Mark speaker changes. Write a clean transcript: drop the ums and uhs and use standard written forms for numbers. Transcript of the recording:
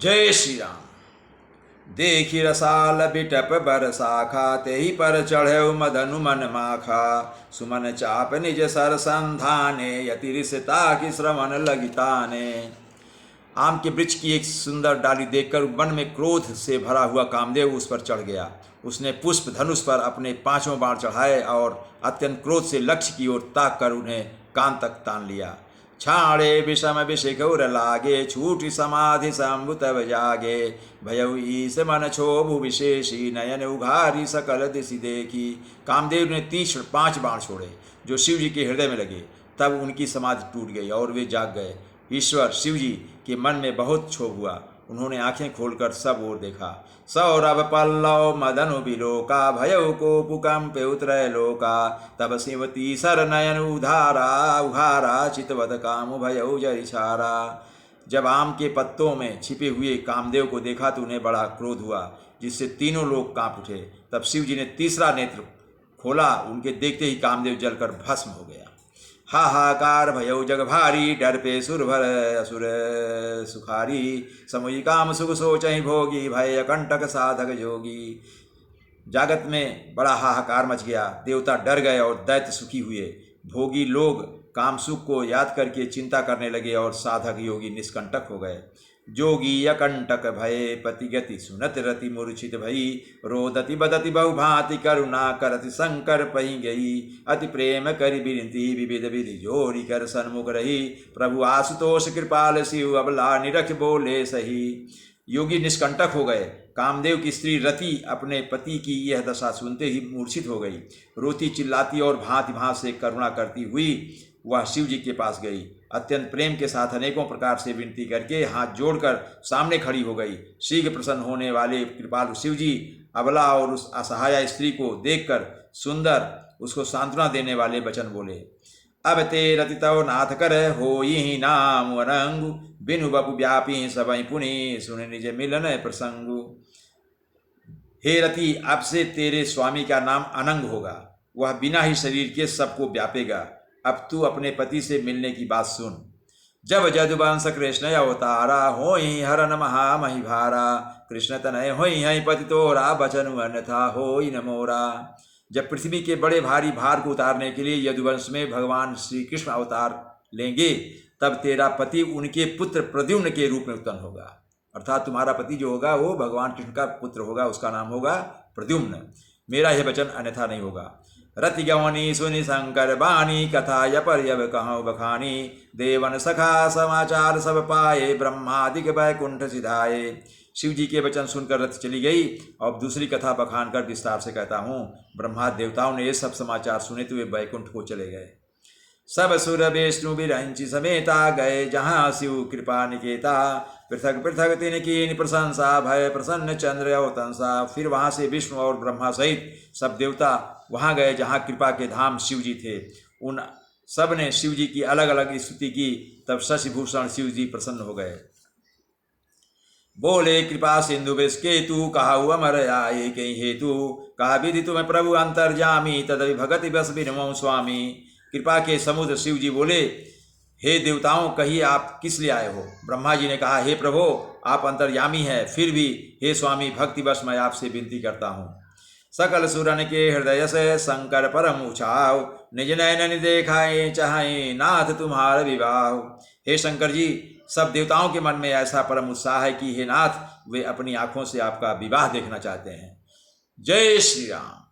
Speaker 1: जय श्री राम। देखी रसाल बिटप बर शाखा, तेहि पर चढ़े मदनु मन माखा। सुमन चाप निज सर संधाने, यति रिसता की श्रवण लगिताने। आम के वृक्ष की एक सुंदर डाली देखकर मन में क्रोध से भरा हुआ कामदेव उस पर चढ़ गया। उसने पुष्प धनुष पर अपने 5 बाण चढ़ाए और अत्यंत क्रोध से लक्ष्य की ओर ताक कर उन्हें कान तक तान लिया। छाड़े विषम विशिखौर लागे, छूटी समाधि शंभु तब जागे। भयउ ईस मन क्षोभु विशेषी, नयन उघारी सकल दिशि देखी। कामदेव ने 5 बाण छोड़े जो शिव जी के हृदय में लगे। तब उनकी समाधि टूट गई और वे जाग गए। ईश्वर शिव जी के मन में बहुत क्षोभ हुआ। उन्होंने आंखें खोलकर सब ओर देखा। सौरभ पल्लव मदनु बिलोका, भयउ को पुकंपे उतरय लोका। तब शिवती सर नयन उघारा, चितवत काम भयउ जरिछारा। जब आम के पत्तों में छिपे हुए कामदेव को देखा तो उन्हें बड़ा क्रोध हुआ, जिससे तीनों लोग कांप उठे। तब शिव जी ने तीसरा नेत्र खोला। उनके देखते ही कामदेव जलकर भस्म हो गया। हाहाकार भयउ जग भारी, डर पे सुर भर असुर सुखारी। समुई काम सुख सोचहि भोगी, भय कंटक साधक जोगी। जागत में बड़ा हाहाकार मच गया। देवता डर गए और दैत्य सुखी हुए। भोगी लोग काम सुख को याद करके चिंता करने लगे और साधक योगी निष्कंटक हो गए। जोगी अकंटक भये, पति गति सुनत रति मूर्छित भई। रोदति बदति बहुभांति, करुणा करति शंकर पही गई। अति प्रेम करि बिनती, विविध विधि जोरी कर सन्मुख रही। प्रभु आशुतोष कृपाल शिव, अबला निरख बोले सही। योगी निष्कंटक हो गए। कामदेव की स्त्री रति अपने पति की यह दशा सुनते ही मूर्छित हो गई। रोती चिल्लाती और भांति भांति से करुणा करती हुई वह शिव जी के पास गई। अत्यंत प्रेम के साथ अनेकों प्रकार से विनती करके हाथ जोड़कर सामने खड़ी हो गई। शीघ्र प्रसन्न होने वाले कृपालु शिव जी अबला और उस असहाय स्त्री को देखकर सुंदर उसको सांत्वना देने वाले वचन बोले। अब ते रति तव नाथ कर, होई नाम अनंगु। बिनु बपु व्यापी सबई पुनि, सुन निज मिलन प्रसंगु। हे रति, अब से तेरे स्वामी का नाम अनंग होगा। वह बिना ही शरीर के सबको व्यापेगा। अब तू अपने पति से मिलने की बात सुन। जब जदुवंश कृष्ण अवतारा, होई हरन महामहि भारा। कृष्ण तनय होई हई पति तोरा, बचनु अन्यथा होई न मोरा। जब पृथ्वी के बड़े भारी भार को उतारने के लिए यदुवंश में भगवान श्री कृष्ण अवतार लेंगे, तब तेरा पति उनके पुत्र प्रद्युम्न के रूप में उत्पन्न होगा। अर्थात तुम्हारा पति जो होगा वो भगवान कृष्ण का पुत्र होगा, उसका नाम होगा प्रद्युम्न। मेरा यह वचन अन्यथा नहीं होगा। रति गवनी सुनि शंकर बानी, कथा यपर्यव कहूँ बखानी। देवन सखा समाचार सब पाए, ब्रह्मादिक वैकुंठ सिधाए। शिव जी के वचन सुनकर रथ चली गई। और दूसरी कथा बखान कर विस्तार से कहता हूँ। ब्रह्मा देवताओं ने ये सब समाचार सुने तो वे वैकुंठ को चले गए। सब सुर विष्णु बिरंची समेता, गए जहाँ शिव कृपा निकेता। पृथक पृथक तिन कीन प्रशंसा, भय प्रसन्न चंद्र अवतंसा। फिर वहाँ से विष्णु और ब्रह्मा सहित सब देवता वहाँ गए जहाँ कृपा के धाम शिव जी थे। उन सब ने शिव जी की अलग अलग स्तुति की। तब शशिभूषण शिव जी प्रसन्न हो गए। बोले कृपा सिंधु विष केतु, कहु अमर आये कई हेतु। कहा विधि तुम्हें प्रभु अंतर्जामी, तदवि भगति बस बिनमो स्वामी। कृपा के समुद्र शिव जी बोले, हे देवताओं, कहिए आप किस लिए आए हो। ब्रह्मा जी ने कहा, हे प्रभु, आप अंतर्यामी हैं, फिर भी हे स्वामी, भक्तिवश मैं आपसे विनती करता हूँ। सकल सुरन के हृदय से शंकर परम उछाव, निज नयन देखाए चाहे नाथ तुम्हार विवाह। हे शंकर जी, सब देवताओं के मन में ऐसा परम उत्साह है कि हे नाथ, वे अपनी आंखों से आपका विवाह देखना चाहते हैं। जय श्री राम।